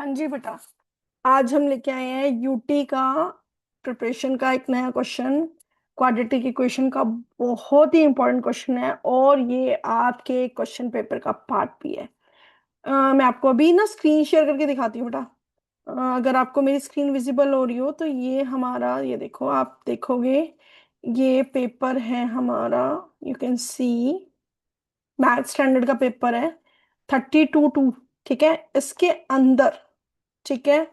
हाँ जी बेटा। आज हम लेके आए हैं यूटी का प्रिपरेशन का एक नया क्वेश्चन। क्वाड्रेटिक इक्वेशन का बहुत ही इंपॉर्टेंट क्वेश्चन है और ये आपके क्वेश्चन पेपर का पार्ट भी है। मैं आपको अभी ना स्क्रीन शेयर करके दिखाती हूँ बेटा। अगर आपको मेरी स्क्रीन विजिबल हो रही हो तो ये हमारा, ये देखो, आप देखोगे ये पेपर है हमारा। You can see math standard का पेपर है 32 2। ठीक है, इसके अंदर, ठीक है,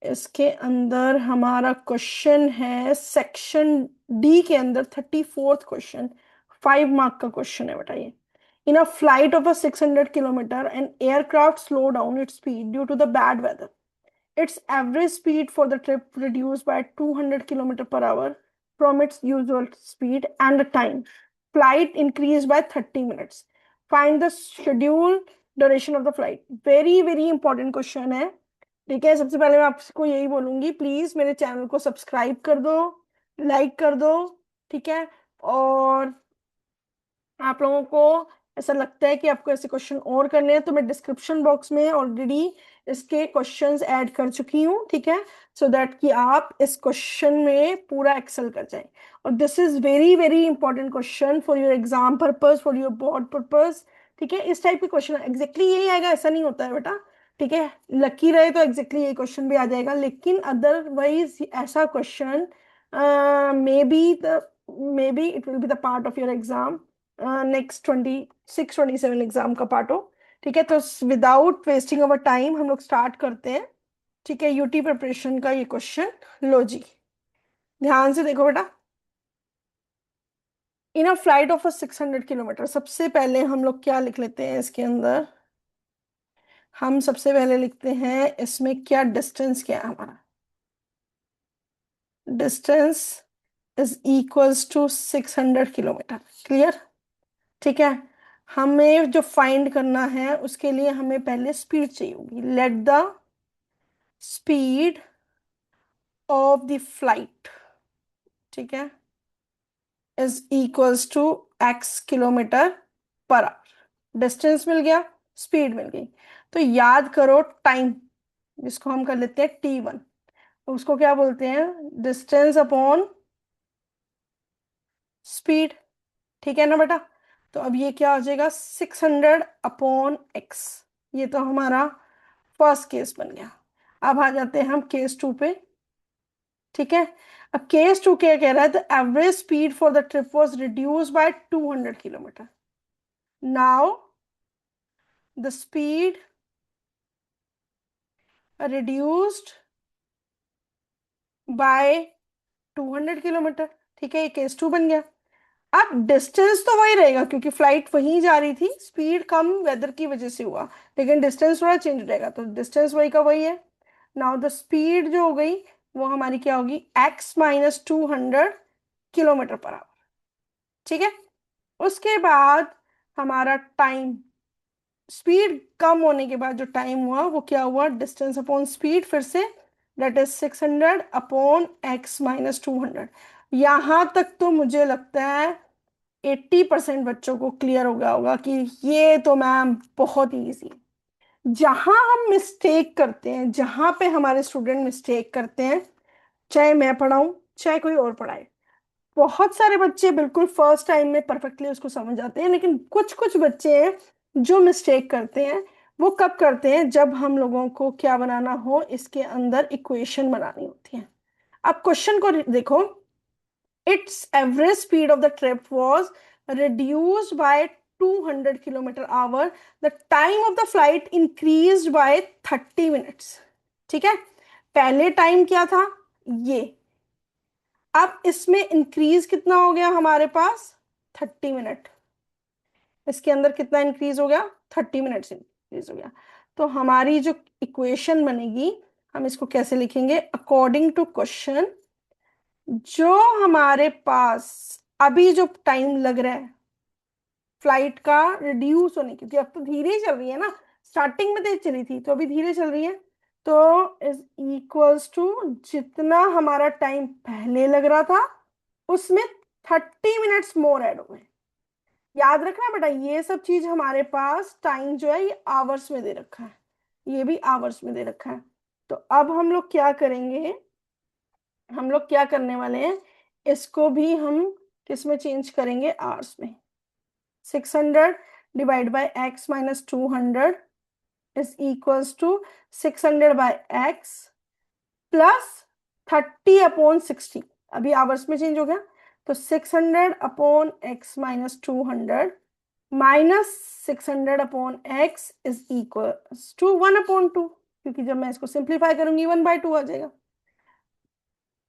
इसके अंदर हमारा क्वेश्चन है सेक्शन डी के अंदर 34th क्वेश्चन। 5 मार्क का क्वेश्चन है, बताइए। In a flight of 600 kilometre an aircraft slow down its speed due to the bad weather. Its average speed for the trip reduced by 200 km per hour from its usual speed and the time. Flight increased by 30 minutes. Find the schedule duration of the flight. Very very important question है। ठीक है, सबसे पहले मैं आपको यही बोलूंगी, please मेरे चैनल को सब्सक्राइब कर दो, लाइक कर दो। ठीक है, और आप लोगों को ऐसा लगता है कि आपको ऐसे क्वेश्चन और करने हैं तो मैं डिस्क्रिप्शन बॉक्स में ऑलरेडी इसके क्वेश्चंस ऐड कर चुकी हूँ। ठीक है, सो दैट कि आप इस क्वेश्चन में पूरा एक्सेल कर जाएं। और this is very very important question for your exam purpose, for your board purpose. ठीक है, इस टाइप के क्वेश्चन एग्जैक्टली यही आएगा ऐसा नहीं होता है बेटा। ठीक है, लकी रहे तो एग्जैक्टली यही क्वेश्चन भी आ जाएगा, लेकिन अदरवाइज ऐसा question may be it will be the part of your exam. Next 26 27 exam का पार्ट हो। ठीक है, तो विदाउट वेस्टिंग अवर टाइम हम लोग स्टार्ट करते हैं। ठीक है, यूटी प्रिपरेशन का ये क्वेश्चन। लो जी, ध्यान से देखो बेटा। इन अ फ्लाइट ऑफ 600 किलोमीटर, सबसे पहले हम लोग क्या लिख लेते हैं इसके अंदर। हम सबसे पहले लिखते हैं इसमें क्या डिस्टेंस क्या है हमारा। Distance is equals to 600 kilometre. Clear? ठीक है, हमें जो फाइंड करना है उसके लिए हमें पहले स्पीड चाहिए होगी। Let the speed of the flight, ठीक है, is equals to x kilometre पर आवर। डिस्टेंस मिल गया, स्पीड मिल गई। तो याद करो टाइम, जिसको हम कर लेते हैं T1, उसको क्या बोलते हैं? Distance upon speed. ठीक है ना बेटा? तो अब ये क्या हो जाएगा? 600 अपॉन एक्स। ये तो हमारा फर्स्ट केस बन गया। अब आ जाते हैं हम केस 2 पे। ठीक है, अब केस 2 क्या कह रहा है? The average speed for the trip was reduce by 200 kilometre. Now the speed reduced by 200 kilometre. ठीक है, ये केस 2 बन गया। अब डिस्टेंस तो वही रहेगा क्योंकि फ्लाइट वहीं जा रही थी, स्पीड कम वेदर की वजह से हुआ, लेकिन डिस्टेंस थोड़ा चेंज रहेगा, तो डिस्टेंस वही का वही है। नाउ द स्पीड जो हो गई वो हमारी क्या होगी? x - 200 kilometre per hour. ठीक है, उसके बाद हमारा टाइम, स्पीड कम होने के बाद जो टाइम हुआ वो क्या हुआ? डिस्टेंस अपॉन स्पीड, फिर say that is 600 upon x - 200। यहां तक तो मुझे लगता है 80% बच्चों को क्लियर हो गया होगा कि ये तो मैम बहुत ही ईजी है। जहां हम मिस्टेक करते हैं, जहां पे हमारे स्टूडेंट मिस्टेक करते हैं, चाहे मैं पढ़ाऊं चाहे कोई और पढ़ाए, बहुत सारे बच्चे बिल्कुल फर्स्ट टाइम में परफेक्टली उसको समझ जाते हैं, लेकिन कुछ कुछ बच्चे हैं जो मिस्टेक करते हैं। वो कब करते हैं? जब हम लोगों को क्या बनाना हो, इसके अंदर इक्वेशन बनानी होती है। अब क्वेश्चन को देखो। its average speed of the trip was reduced by 200 kilometer hour. The time of the flight increased by 30 minutes. ठीक है, पहले टाइम क्या था? ये। अब इसमें इंक्रीज कितना हो गया हमारे पास? 30 मिनट। इसके अंदर कितना इंक्रीज हो गया? 30 मिनट्स इंक्रीज हो गया। तो हमारी जो इक्वेशन बनेगी, हम इसको कैसे लिखेंगे? अकॉर्डिंग टू क्वेश्चन, जो हमारे पास अभी जो टाइम लग रहा है फ्लाइट का रिड्यूस होने, क्योंकि अब तो धीरे ही चल रही है ना, स्टार्टिंग में तेज चली थी तो अभी धीरे चल रही है, तो इज इक्वल्स टू जितना हमारा टाइम पहले लग रहा था उसमें 30 मिनट्स मोर ऐड हो गए। याद रखना बेटा, ये सब चीज हमारे पास टाइम जो है ये आवर्स में दे रखा है। ये भी आवर्स में दे रखा है। तो अब हम लोग क्या करेंगे, हम लोग क्या करने वाले हैं, इसको भी हम किस में चेंज करेंगे, आवर्स में। 600 divide by x minus 200 is equals to 600 by x plus 30/60। अभी आवर्स में चेंज हो गया, तो 600/x-200 minus 600/x is equals to 1/2, क्योंकि जब मैं इसको सिंप्लीफाई करूंगी 1/2 आ जाएगा।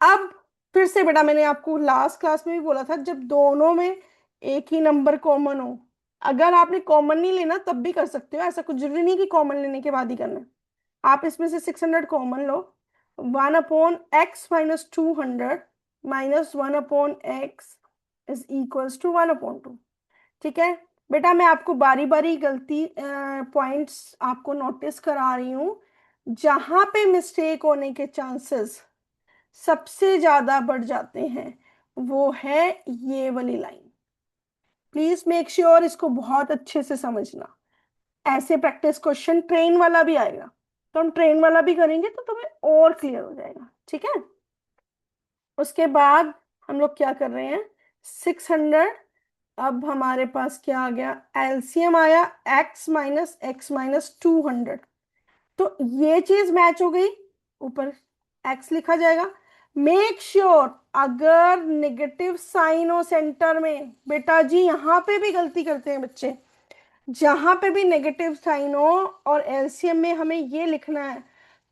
अब फिर से बेटा, मैंने आपको लास्ट क्लास में भी बोला था, जब दोनों में एक ही नंबर कॉमन हो, अगर आपने कॉमन नहीं लेना तब भी कर सकते हो, ऐसा कुछ जरूरी नहीं कि कॉमन लेने के बाद ही करना है। आप इसमें से 600 कॉमन लो, 1/x-200 minus 1/x is equals to 1/2। ठीक है बेटा, मैं आपको बारी बारी गलती पॉइंट्स आपको नोटिस करा रही हूँ। जहां पे मिस्टेक होने के चांसेस सबसे ज्यादा बढ़ जाते हैं वो है ये वाली लाइन। प्लीज मेक श्योर इसको बहुत अच्छे से समझना। ऐसे प्रैक्टिस क्वेश्चन ट्रेन वाला भी आएगा, तो हम ट्रेन वाला भी करेंगे तो तुम्हें और क्लियर हो जाएगा। ठीक है, उसके बाद हम लोग क्या कर रहे हैं, 600, अब हमारे पास क्या आ गया, एलसीएम आया x-200। तो ये चीज मैच हो गई, ऊपर x लिखा जाएगा। मेक श्योर अगर नेगेटिव साइन हो सेंटर में, बेटा जी यहां पे भी गलती करते हैं बच्चे, जहां पे भी नेगेटिव साइन हो और एलसीएम में हमें ये लिखना है,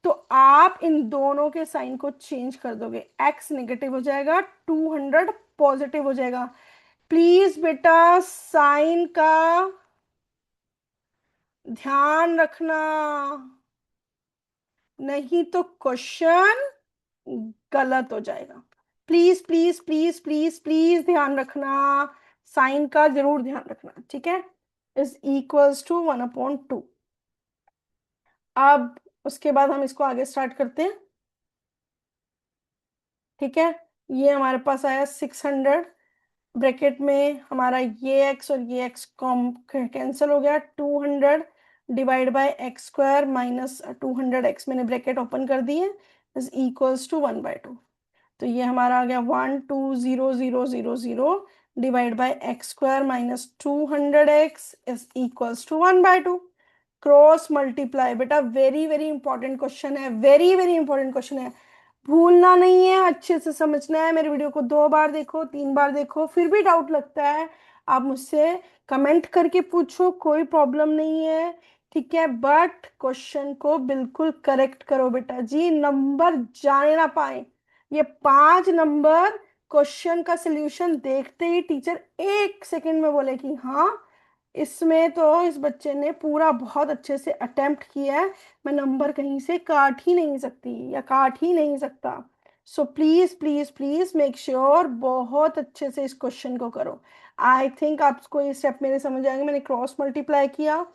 तो आप इन दोनों के साइन को चेंज कर दोगे, x नेगेटिव हो जाएगा, 200 पॉजिटिव हो जाएगा। प्लीज बेटा साइन का ध्यान रखना, नहीं तो क्वेश्चन गलत हो जाएगा। Please please please please please ध्यान रखना, साइन का जरूर ध्यान रखना। ठीक है, इज इक्वल्स टू 1/2। अब उसके बाद हम इसको आगे स्टार्ट करते हैं। ठीक है, ये हमारे पास आया 600, ब्रैकेट में हमारा ये x और ये x कॉम कैंसिल हो गया, 200 divide by x² minus 200x, मैंने ब्रैकेट ओपन कर दी है, इज इक्वल्स टू 1/2। तो ये हमारा आ गया 120,000 divide by x² minus 200x is equals to 1/2। Cross multiply बेटा, वेरी वेरी इंपॉर्टेंट क्वेश्चन है, वेरी वेरी इंपॉर्टेंट क्वेश्चन है, भूलना नहीं है, अच्छे से समझना है। मेरे वीडियो को 2 बार देखो, 3 बार देखो, फिर भी डाउट लगता है आप मुझसे कमेंट करके पूछो, कोई प्रॉब्लम नहीं है। ठीक है, बट क्वेश्चन को बिल्कुल करेक्ट करो बेटा जी, नंबर जाने ना पाए। ये 5 नंबर क्वेश्चन का सोल्यूशन देखते ही टीचर 1 सेकंड में बोले कि हाँ, इसमें तो इस बच्चे ने पूरा बहुत अच्छे से अटेम्प्ट किया है, मैं नंबर कहीं से काट ही नहीं सकती या काट ही नहीं सकता। So please please please make sure बहुत अच्छे से इस क्वेश्चन को करो। आई थिंक आपको ये स्टेप मेरे समझ आएंगे। मैंने क्रॉस मल्टीप्लाई किया,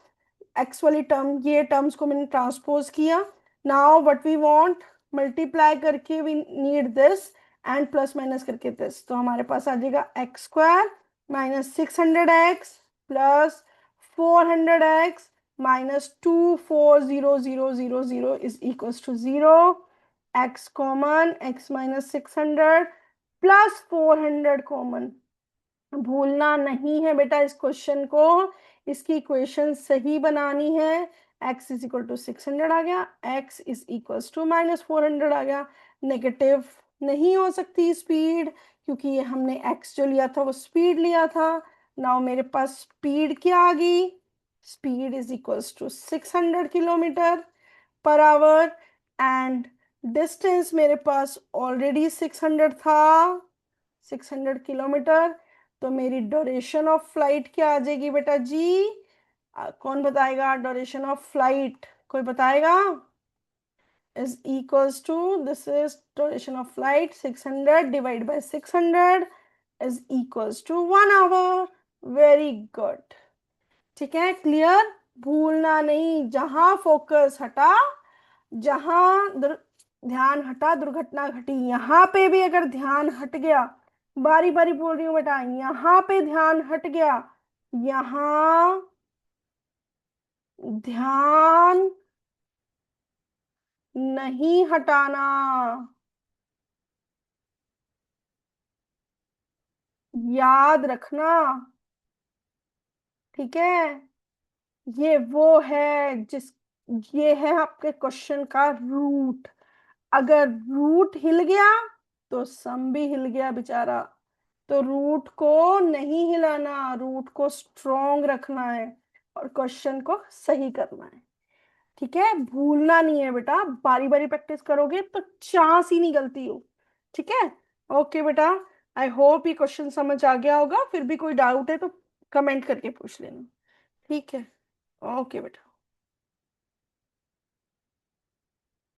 एक्स वाली टर्म, ये टर्म्स को मैंने ट्रांसपोज किया। Now what we want, multiply करके we need this and plus minus करके दिस, तो हमारे पास आ जाएगा x² minus 600x plus 400x minus 240,000 is equals to 0। x common, x minus 600 plus 400 common, भूलना नहीं है बेटा इस क्वेश्चन को, इसकी इक्वेशन सही बनानी है। x इज इक्वल टू 600 आ गया, x is equals to minus 400 आ गया। नेगेटिव नहीं हो सकती स्पीड, क्योंकि ये हमने x जो लिया था वो स्पीड लिया था। नाउ मेरे पास स्पीड क्या आ गई, speed is equals to 600 kilometre पर आवर, एंड डिस्टेंस मेरे पास ऑलरेडी 600 था, 600 किलोमीटर। तो मेरी ड्यूरेशन ऑफ फ्लाइट क्या आ जाएगी बेटा जी, कौन बताएगा ड्यूरेशन ऑफ फ्लाइट, कोई बताएगा, is equals to, this is duration of flight, 600 divided by 600 is equals to 1 hour। very good। ठीक है, क्लियर, भूलना नहीं, जहां फोकस हटा, जहां ध्यान हटा दुर्घटना घटी। यहां पे भी अगर ध्यान हट गया, बारी बारी बोल रही हूँ बेटा, यहां पे ध्यान हट गया, यहां ध्यान नहीं हटाना। याद रखना। ठीक है। ये वो है जिस ये है आपके क्वेश्चन का रूट। अगर रूट हिल गया तो सम भी हिल गया बेचारा। तो रूट को नहीं हिलाना, रूट को स्ट्रोंग रखना है और क्वेश्चन को सही करना है। ठीक है, भूलना नहीं है बेटा, बारी बारी प्रैक्टिस करोगे तो चांस ही नहीं गलती हो। ठीक है। ओके बेटा। आई होप ये क्वेश्चन समझ आ गया होगा, फिर भी कोई डाउट है तो कमेंट करके पूछ लेना। ठीक है। ओके बेटा।